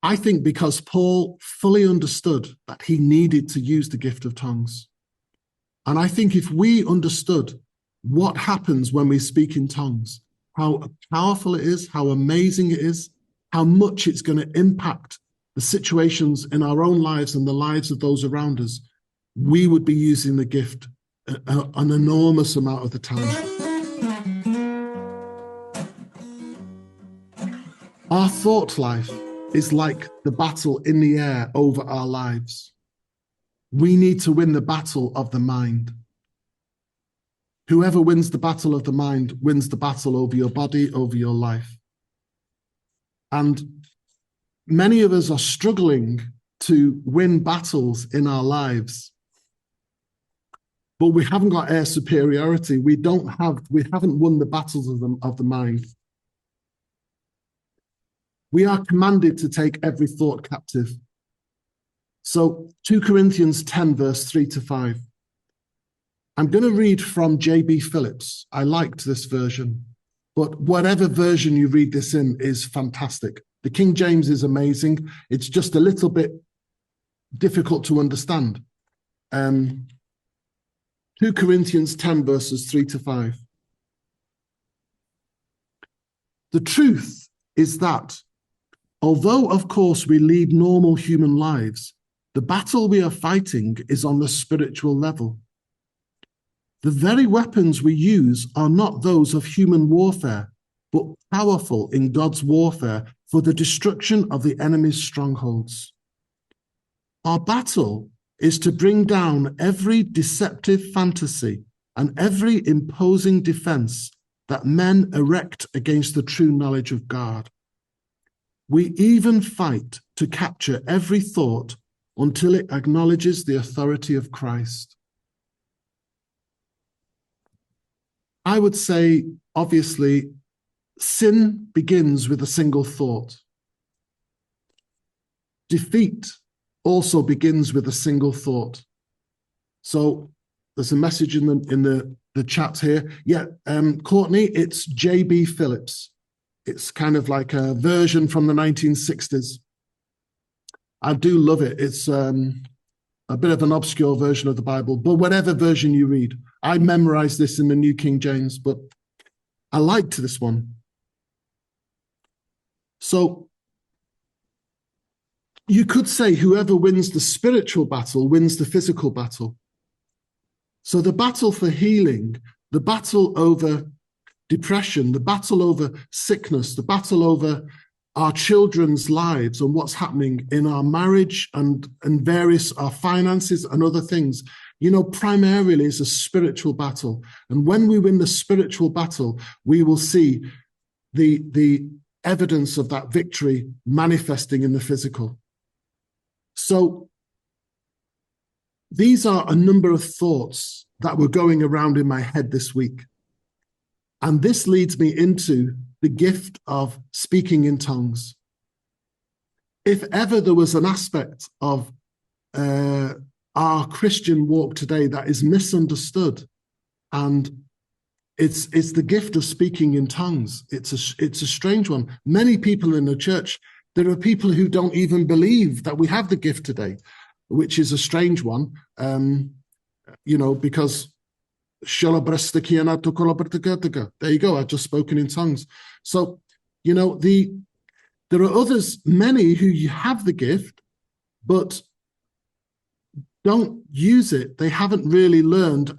I think because Paul fully understood that he needed to use the gift of tongues. And I think if we understood what happens when we speak in tongues, how powerful it is, how amazing it is, how much it's going to impact the situations in our own lives and the lives of those around us, we would be using the gift an enormous amount of the time. Our thought life is like the battle in the air over our lives. We need to win the battle of the mind. Whoever wins the battle of the mind wins the battle over your body, over your life. And many of us are struggling to win battles in our lives, but we haven't got air superiority. We haven't won the battles of the mind. We are commanded to take every thought captive. So 2 Corinthians 10, verse 3-5. I'm going to read from J.B. Phillips. I liked this version, but whatever version you read this in is fantastic. The King James is amazing. It's just a little bit difficult to understand. 2 Corinthians 10, verses 3-5. The truth is that, although, of course, we lead normal human lives, the battle we are fighting is on the spiritual level. The very weapons we use are not those of human warfare, but powerful in God's warfare for the destruction of the enemy's strongholds. Our battle is to bring down every deceptive fantasy and every imposing defense that men erect against the true knowledge of God. We even fight to capture every thought until it acknowledges the authority of Christ. I would say, obviously, sin begins with a single thought. Defeat also begins with a single thought. So there's a message in the chat here. Yeah, Courtney, it's J.B. Phillips. It's kind of like a version from the 1960s. I do love it. It's a bit of an obscure version of the Bible, but whatever version you read, I memorized this in the New King James, but I liked this one. So you could say whoever wins the spiritual battle wins the physical battle. So the battle for healing, the battle over depression, the battle over sickness, the battle over our children's lives and what's happening in our marriage and various our finances and other things, primarily is a spiritual battle. And when we win the spiritual battle, we will see the evidence of that victory manifesting in the physical. So these are a number of thoughts that were going around in my head this week. And this leads me into the gift of speaking in tongues. If ever there was an aspect of our Christian walk today that is misunderstood, and it's the gift of speaking in tongues. It's a strange one. Many people in the church, there are people who don't even believe that we have the gift today, which is a strange one, because there you go, I've just spoken in tongues. So, there are others, many who have the gift, but don't use it. They haven't really learned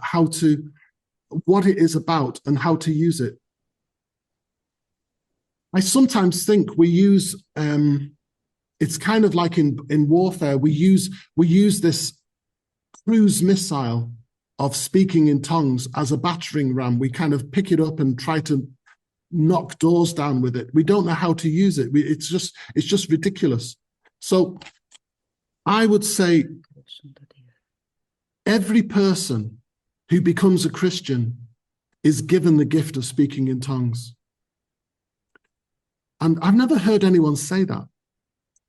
what it is about and how to use it. I sometimes think we use, it's kind of like in warfare, we use this cruise missile of speaking in tongues as a battering ram. We kind of pick it up and try to knock doors down with it. We don't know how to use it. It's just ridiculous. So I would say every person who becomes a Christian is given the gift of speaking in tongues. And I've never heard anyone say that.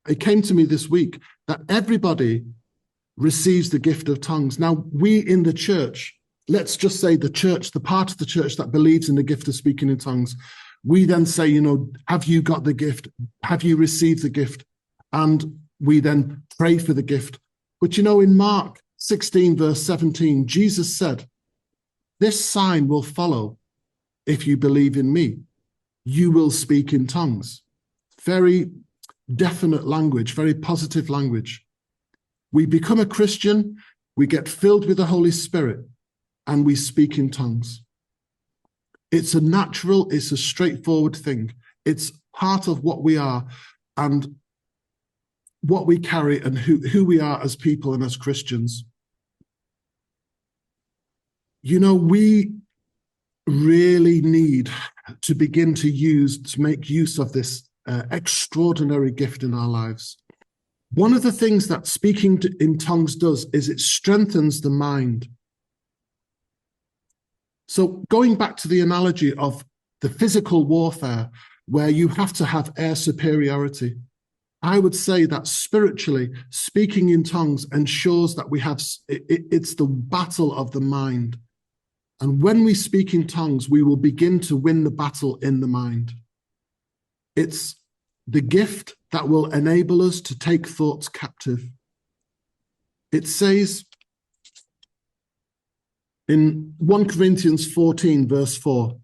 It came to me this week that everybody receives the gift of tongues. Now, we in the church, let's just say the church, the part of the church that believes in the gift of speaking in tongues, we then say, have you got the gift? Have you received the gift? and we then pray for the gift. But you know, in Mark 16, verse 17, Jesus said, "This sign will follow if you believe in me. You will speak in tongues." Very definite language, very positive language. We become a Christian, we get filled with the Holy Spirit, and we speak in tongues. It's a natural, it's a straightforward thing. It's part of what we are and what we carry and who we are as people and as Christians. You know, we really need to begin to make use of this extraordinary gift in our lives. One of the things that speaking in tongues does is it strengthens the mind. So going back to the analogy of the physical warfare, where you have to have air superiority, I would say that spiritually, speaking in tongues ensures that we have, it's the battle of the mind. And when we speak in tongues, we will begin to win the battle in the mind. It's the gift that will enable us to take thoughts captive. It says in 1 Corinthians 14, verse 4,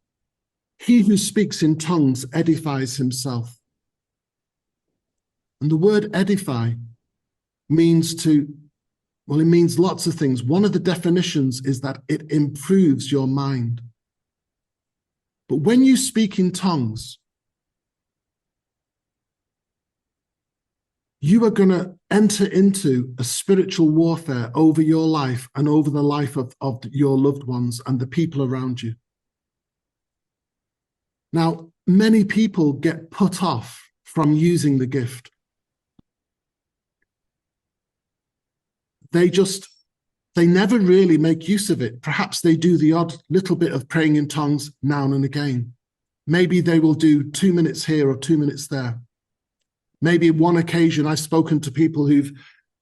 "He who speaks in tongues edifies himself." And the word edify means it means lots of things. One of the definitions is that it improves your mind. But when you speak in tongues, you are going to enter into a spiritual warfare over your life and over the life of your loved ones and the people around you. Now, many people get put off from using the gift. They never really make use of it. Perhaps they do the odd little bit of praying in tongues now and again. Maybe they will do 2 minutes here or 2 minutes there. Maybe one occasion, I've spoken to people who've,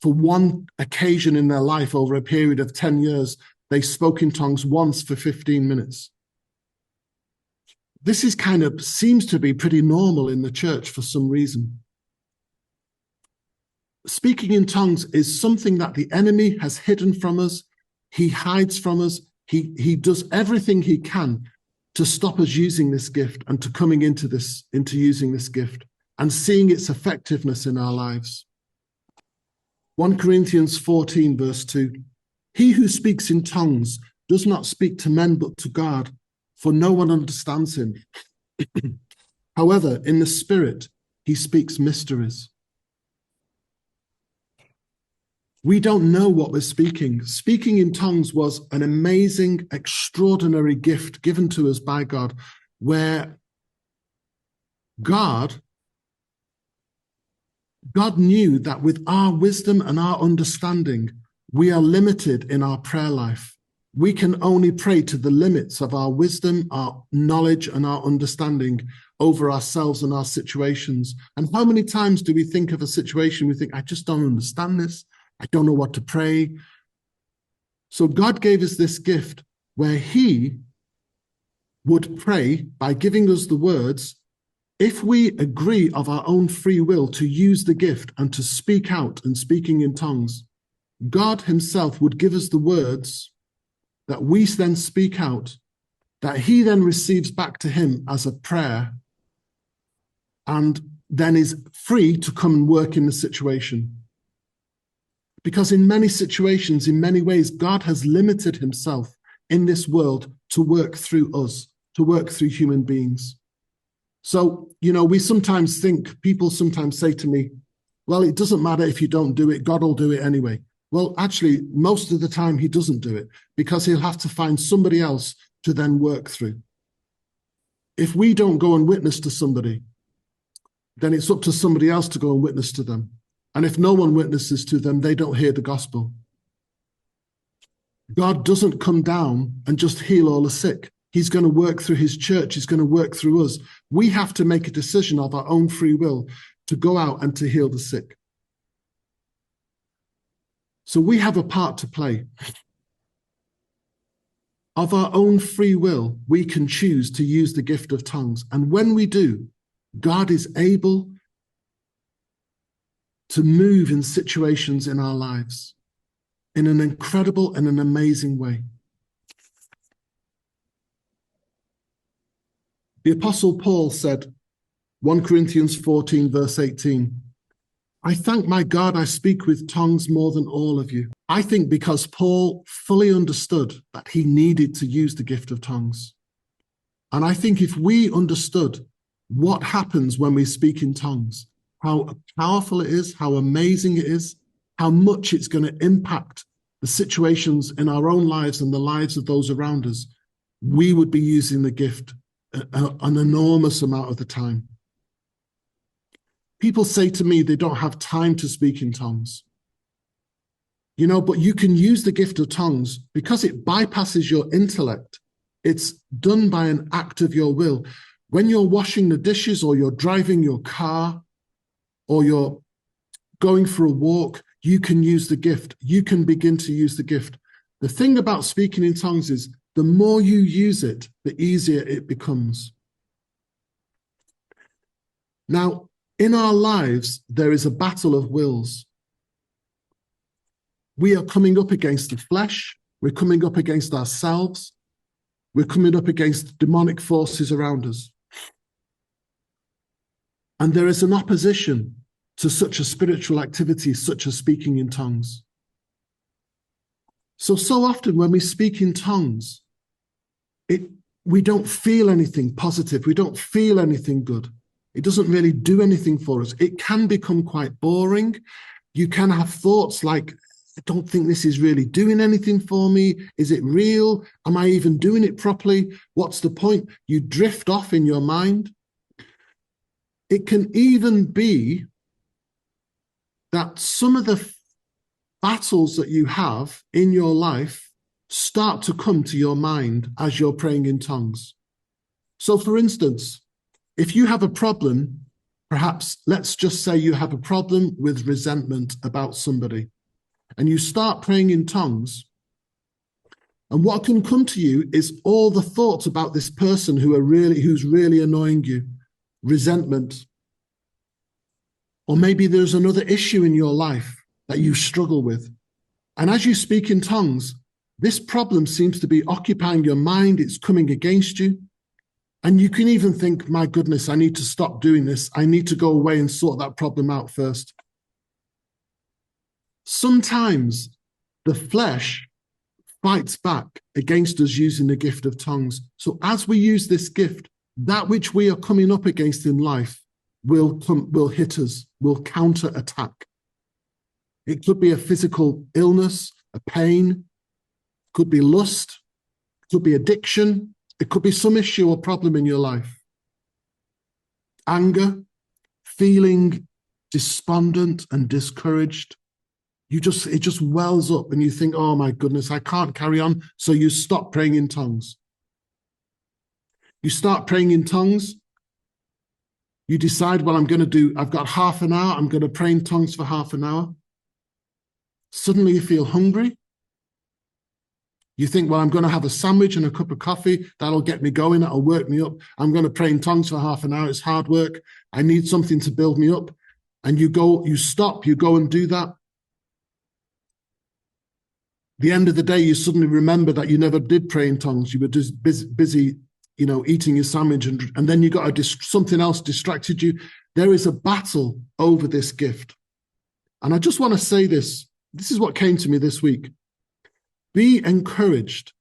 for one occasion in their life over a period of 10 years, they spoke in tongues once for 15 minutes. This is seems to be pretty normal in the church for some reason. Speaking in tongues is something that the enemy has hidden from us. He hides from us. He does everything he can to stop us using this gift and to coming into using this gift and seeing its effectiveness in our lives. 1 Corinthians 14, verse 2, "He who speaks in tongues does not speak to men but to God, for no one understands him. However, in the Spirit, he speaks mysteries." We don't know what we're speaking. Speaking in tongues was an amazing, extraordinary gift given to us by God, where God knew that with our wisdom and our understanding, we are limited in our prayer life. We can only pray to the limits of our wisdom, our knowledge, and our understanding over ourselves and our situations. And how many times do we think of a situation, we think, I just don't understand this. I don't know what to pray. So God gave us this gift where he would pray by giving us the words. If we agree of our own free will to use the gift and to speak out and speaking in tongues, God himself would give us the words that we then speak out, that he then receives back to him as a prayer, and then is free to come and work in the situation. Because in many situations, in many ways, God has limited himself in this world to work through us, to work through human beings. So, we sometimes think, people sometimes say to me, well, it doesn't matter if you don't do it, God will do it anyway. Well, actually, most of the time he doesn't do it because he'll have to find somebody else to then work through. If we don't go and witness to somebody, then it's up to somebody else to go and witness to them. And if no one witnesses to them, they don't hear the gospel. God doesn't come down and just heal all the sick. He's going to work through his church. He's going to work through us. We have to make a decision of our own free will to go out and to heal the sick. So we have a part to play. Of our own free will, we can choose to use the gift of tongues. And when we do, God is able to move in situations in our lives in an incredible and an amazing way. The Apostle Paul said, 1 Corinthians 14, verse 18, I thank my God I speak with tongues more than all of you. I think because Paul fully understood that he needed to use the gift of tongues. And I think if we understood what happens when we speak in tongues, how powerful it is, how amazing it is, how much it's going to impact the situations in our own lives and the lives of those around us, we would be using the gift an enormous amount of the time. People say to me they don't have time to speak in tongues. You know, but you can use the gift of tongues because it bypasses your intellect. It's done by an act of your will. When you're washing the dishes or you're driving your car or you're going for a walk, you can use the gift. You can begin to use the gift. The thing about speaking in tongues is the more you use it, the easier it becomes. Now, in our lives, there is a battle of wills. We are coming up against the flesh. We're coming up against ourselves. We're coming up against demonic forces around us. And there is an opposition to such a spiritual activity, such as speaking in tongues. So often when we speak in tongues, we don't feel anything positive. We don't feel anything good. It doesn't really do anything for us. It can become quite boring. You can have thoughts like, I don't think this is really doing anything for me. Is it real? Am I even doing it properly? What's the point? You drift off in your mind. It can even be that some of the battles that you have in your life start to come to your mind as you're praying in tongues. So for instance, if you have a problem, perhaps let's just say you have a problem with resentment about somebody, and you start praying in tongues, and what can come to you is all the thoughts about this person who's really annoying you, resentment. Or maybe there's another issue in your life that you struggle with. And as you speak in tongues, this problem seems to be occupying your mind. It's coming against you. And you can even think, my goodness, I need to stop doing this. I need to go away and sort that problem out first. Sometimes the flesh fights back against us using the gift of tongues. So as we use this gift, that which we are coming up against in life will hit us, will counter-attack. It could be a physical illness, a pain, could be lust, could be addiction, it could be some issue or problem in your life. Anger, feeling despondent and discouraged. It just wells up and you think, oh my goodness, I can't carry on. So you stop praying in tongues. You start praying in tongues. You decide, well, I've got half an hour. I'm going to pray in tongues for half an hour. Suddenly you feel hungry. You think, well, I'm going to have a sandwich and a cup of coffee. That'll get me going. That'll work me up. I'm going to pray in tongues for half an hour. It's hard work. I need something to build me up. And you go and do that. The end of the day, you suddenly remember that you never did pray in tongues. You were just busy, eating your sandwich, and then you got something else distracted you. There is a battle over this gift. And I just want to say this. This is what came to me this week. Be encouraged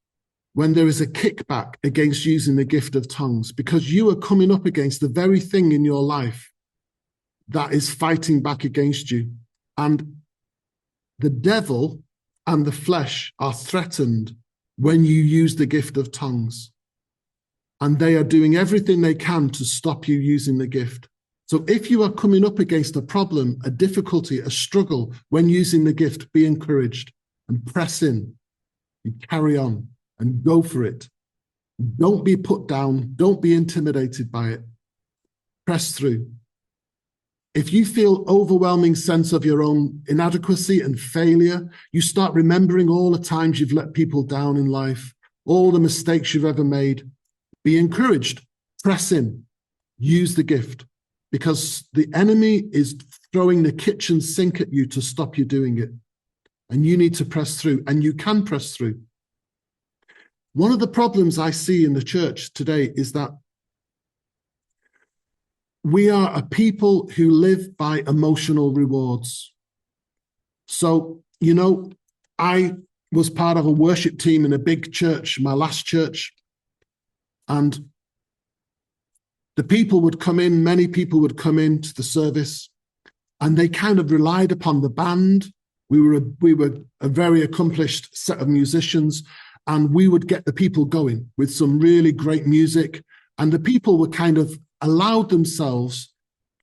when there is a kickback against using the gift of tongues, because you are coming up against the very thing in your life that is fighting back against you. And the devil and the flesh are threatened when you use the gift of tongues. And they are doing everything they can to stop you using the gift. So if you are coming up against a problem, a difficulty, a struggle when using the gift, be encouraged and press in and carry on and go for it. Don't be put down. Don't be intimidated by it. Press through. If you feel overwhelming sense of your own inadequacy and failure, you start remembering all the times you've let people down in life, all the mistakes you've ever made. Be encouraged. Press in. Use the gift, because the enemy is throwing the kitchen sink at you to stop you doing it. And you need to press through, and you can press through. One of the problems I see in the church today is that we are a people who live by emotional rewards. So, you know, I was part of a worship team in a big church, my last church, and the people would come in, many people would come into the service, and they kind of relied upon the band. We were a very accomplished set of musicians, and we would get the people going with some really great music. And the people were kind of allowed themselves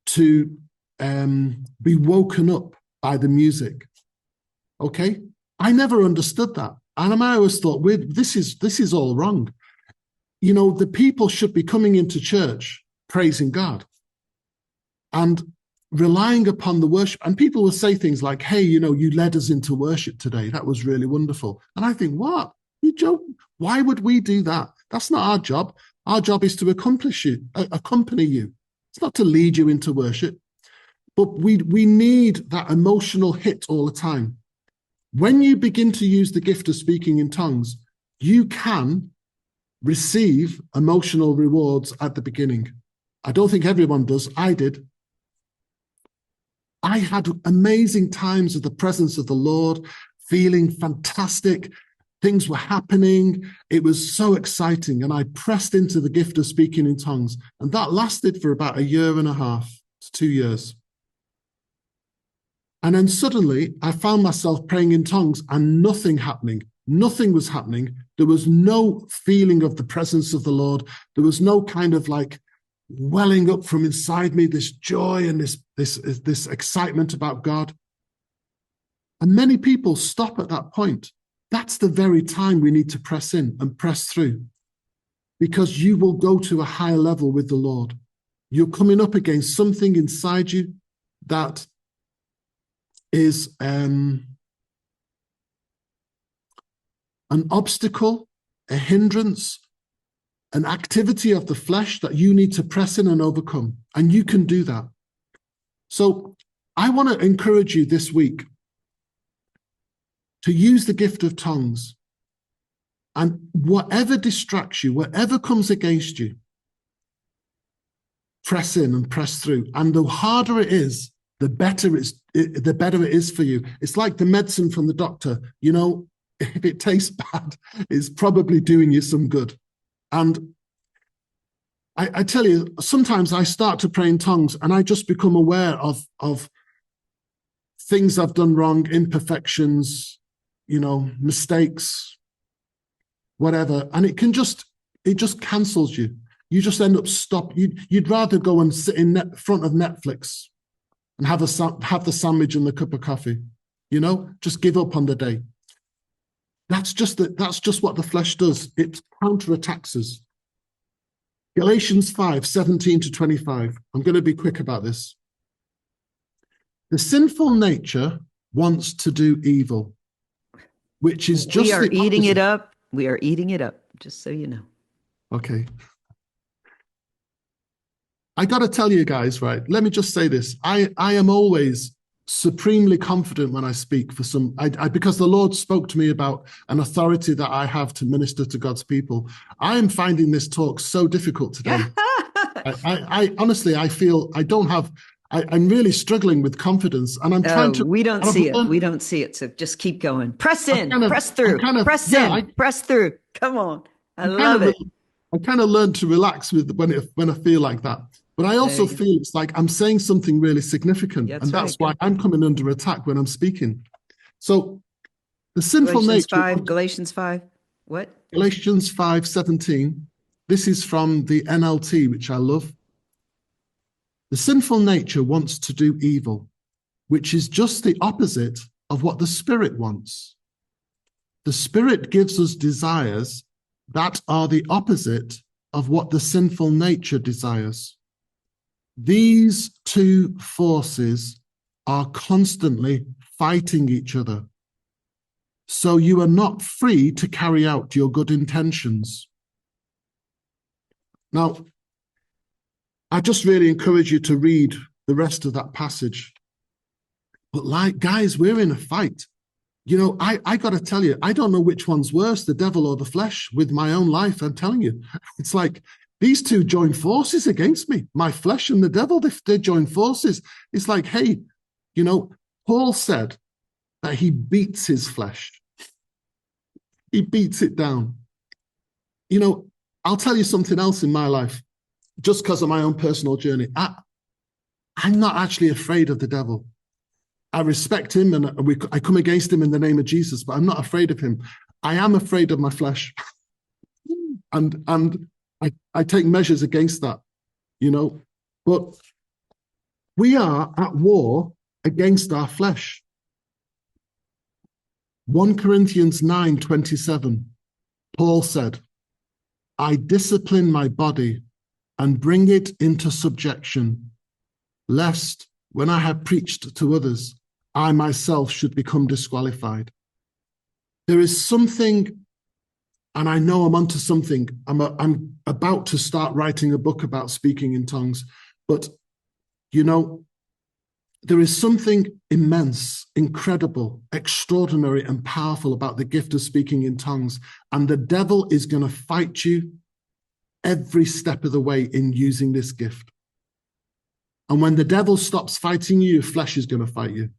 to be woken up by the music. Okay? I never understood that. And I always thought, this is all wrong. You know, the people should be coming into church praising God and relying upon the worship. And people will say things like, hey, you know, you led us into worship today. That was really wonderful. And I think, what? You joke? Why would we do that? That's not our job. Our job is to accompany you. It's not to lead you into worship. But we need that emotional hit all the time. When you begin to use the gift of speaking in tongues, you can receive emotional rewards at the beginning. I don't think everyone does. I did. I had amazing times of the presence of the Lord, feeling fantastic. Things were happening. It was so exciting. And I pressed into the gift of speaking in tongues. And that lasted for about 1.5 years to 2 years. And then suddenly I found myself praying in tongues and nothing happening. Nothing was happening. There was no feeling of the presence of the Lord. There was no kind of like welling up from inside me, this joy and this excitement about God. And many people stop at that point. That's the very time we need to press in and press through, because you will go to a higher level with the Lord. You're coming up against something inside you that is an obstacle, a hindrance, an activity of the flesh that you need to press in and overcome. And you can do that. So I want to encourage you this week to use the gift of tongues. And whatever distracts you, whatever comes against you, press in and press through. And the harder it is, the better it is for you. It's like the medicine from the doctor. You know, if it tastes bad, it's probably doing you some good. And I tell you, sometimes I start to pray in tongues and I just become aware of things I've done wrong, imperfections, you know, mistakes, whatever. And it just cancels you. You just end up You'd rather go and sit in front of Netflix and have the sandwich and the cup of coffee, you know, just give up on the day. That's just what the flesh does. It counterattacks us. Galatians 5:17-25. I'm going to be quick about this. The sinful nature wants to do evil, which is just we are eating it up. We are eating it up, just so you know. Okay. I got to tell you guys, right? Let me just say this. I am always supremely confident when I speak because the Lord spoke to me about an authority that I have to minister to God's people. I am finding this talk so difficult today. I honestly, I feel I don't have, I'm really struggling with confidence, and I'm trying to. We don't see it. We don't see it. So just keep going. Press in, press through, press through. Come on. I love it. I kind of learned to relax when I feel like that. But I also feel it's like I'm saying something really significant. That's why I'm coming under attack when I'm speaking. So the sinful nature. Galatians 5. What? Galatians 5:17. This is from the NLT, which I love. The sinful nature wants to do evil, which is just the opposite of what the Spirit wants. The Spirit gives us desires that are the opposite of what the sinful nature desires. These two forces are constantly fighting each other. So you are not free to carry out your good intentions. Now, I just really encourage you to read the rest of that passage. But like, guys, we're in a fight. You know, I got to tell you, I don't know which one's worse, the devil or the flesh. With my own life, I'm telling you, it's like these two join forces against me. My flesh and the devil, they join forces. It's like, hey, you know, Paul said that he beats his flesh. He beats it down. You know, I'll tell you something else in my life, just because of my own personal journey. I'm not actually afraid of the devil. I respect him and I come against him in the name of Jesus, but I'm not afraid of him. I am afraid of my flesh. and I take measures against that, you know. But we are at war against our flesh. 1 Corinthians 9:27, Paul said, I discipline my body and bring it into subjection, lest when I have preached to others, I myself should become disqualified. There is something, and I know I'm onto something. I'm about to start writing a book about speaking in tongues, but you know, there is something immense, incredible, extraordinary, and powerful about the gift of speaking in tongues. And the devil is going to fight you every step of the way in using this gift. And when the devil stops fighting you, your flesh is going to fight you.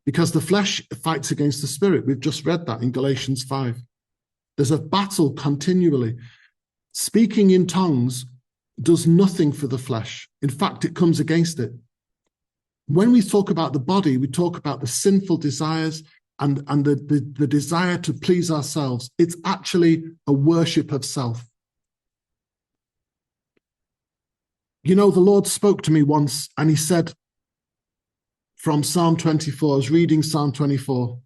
Because the flesh fights against the spirit. We've just read that in Galatians 5. There's a battle continually. Speaking in tongues does nothing for the flesh. In fact, it comes against it. When we talk about the body, we talk about the sinful desires and the desire to please ourselves. It's actually a worship of self. You know, the Lord spoke to me once and he said, from Psalm 24, I was reading Psalm 24.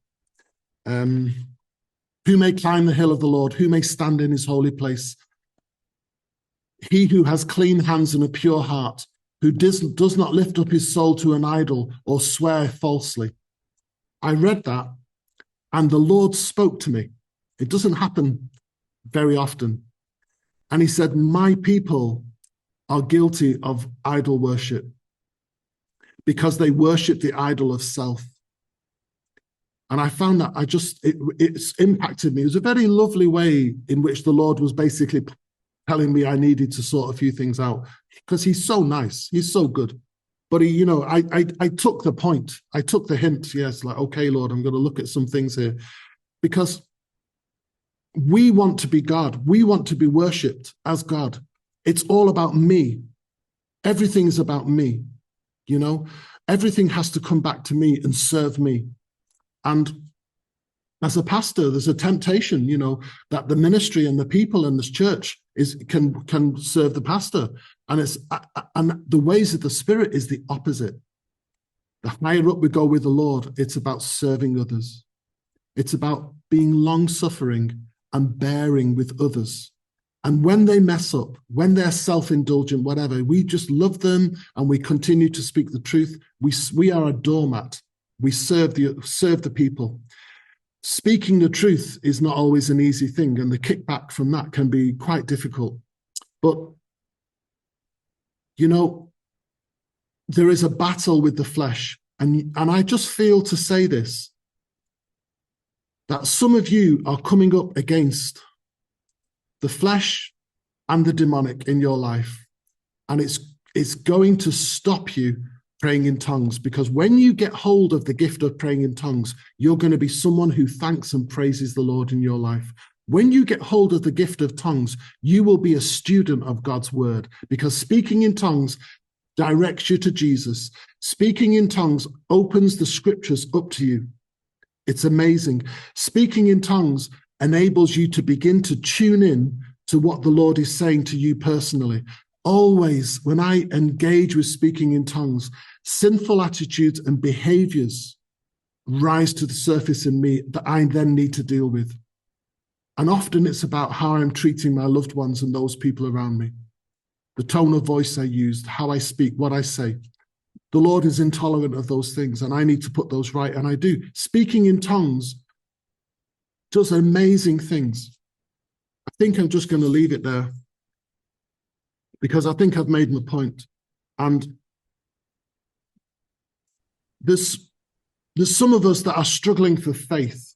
Who may climb the hill of the Lord? Who may stand in his holy place? He who has clean hands and a pure heart, who does not lift up his soul to an idol or swear falsely. I read that and the Lord spoke to me. It doesn't happen very often. And he said, my people are guilty of idol worship, because they worship the idol of self. And I found that it's impacted me. It was a very lovely way in which the Lord was basically telling me I needed to sort a few things out, because he's so nice. He's so good. But he, you know, I took the point. I took the hint. Yes, like, okay, Lord, I'm going to look at some things here, because we want to be God. We want to be worshipped as God. It's all about me. Everything is about me. You know, everything has to come back to me and serve me. And as a pastor, there's a temptation, you know, that the ministry and the people in this church can serve the pastor. And the ways of the Spirit is the opposite. The higher up we go with the Lord, it's about serving others. It's about being long-suffering and bearing with others. And when they mess up, when they're self-indulgent, whatever, we just love them and we continue to speak the truth. We are a doormat. We serve the people. Speaking the truth is not always an easy thing, and the kickback from that can be quite difficult. But, you know, there is a battle with the flesh. And I just feel to say this, that some of you are coming up against the flesh and the demonic in your life. And it's going to stop you praying in tongues, because when you get hold of the gift of praying in tongues, you're going to be someone who thanks and praises the Lord in your life. When you get hold of the gift of tongues, you will be a student of God's word, because speaking in tongues directs you to Jesus. Speaking in tongues opens the scriptures up to you. It's amazing. Speaking in tongues enables you to begin to tune in to what the Lord is saying to you personally. Always, when I engage with speaking in tongues, sinful attitudes and behaviors rise to the surface in me that I then need to deal with. And often it's about how I'm treating my loved ones and those people around me. The tone of voice I use, how I speak, what I say. The Lord is intolerant of those things, and I need to put those right, and I do. Speaking in tongues does amazing things. I think I'm just going to leave it there, because I think I've made my point. And there's some of us that are struggling for faith.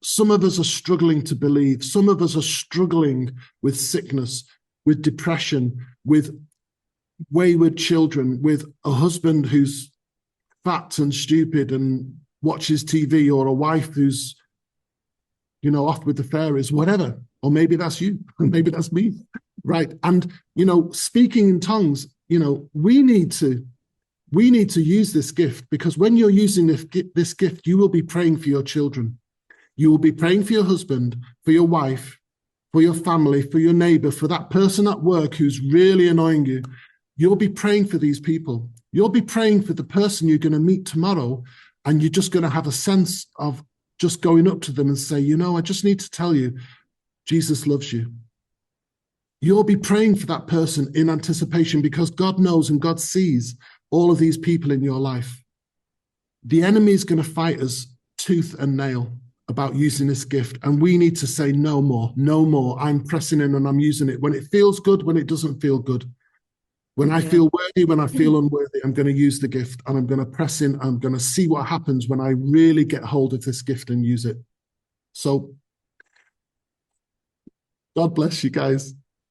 Some of us are struggling to believe. Some of us are struggling with sickness, with depression, with wayward children, with a husband who's fat and stupid and watches TV, or a wife who's, off with the fairies, whatever. Or maybe that's you, and maybe that's me, right? And, speaking in tongues, we need to use this gift, because when you're using this gift, you will be praying for your children. You will be praying for your husband, for your wife, for your family, for your neighbor, for that person at work who's really annoying you. You'll be praying for these people. You'll be praying for the person you're going to meet tomorrow, and you're just going to have a sense of just going up to them and say, I just need to tell you, Jesus loves you. You'll be praying for that person in anticipation, because God knows and God sees all of these people in your life. The enemy is going to fight us tooth and nail about using this gift, and we need to say no more, no more. I'm pressing in and I'm using it when it feels good, when it doesn't feel good. When I feel worthy, when I feel unworthy, I'm going to use the gift, and I'm going to press in. I'm going to see what happens when I really get hold of this gift and use it. So God bless you guys.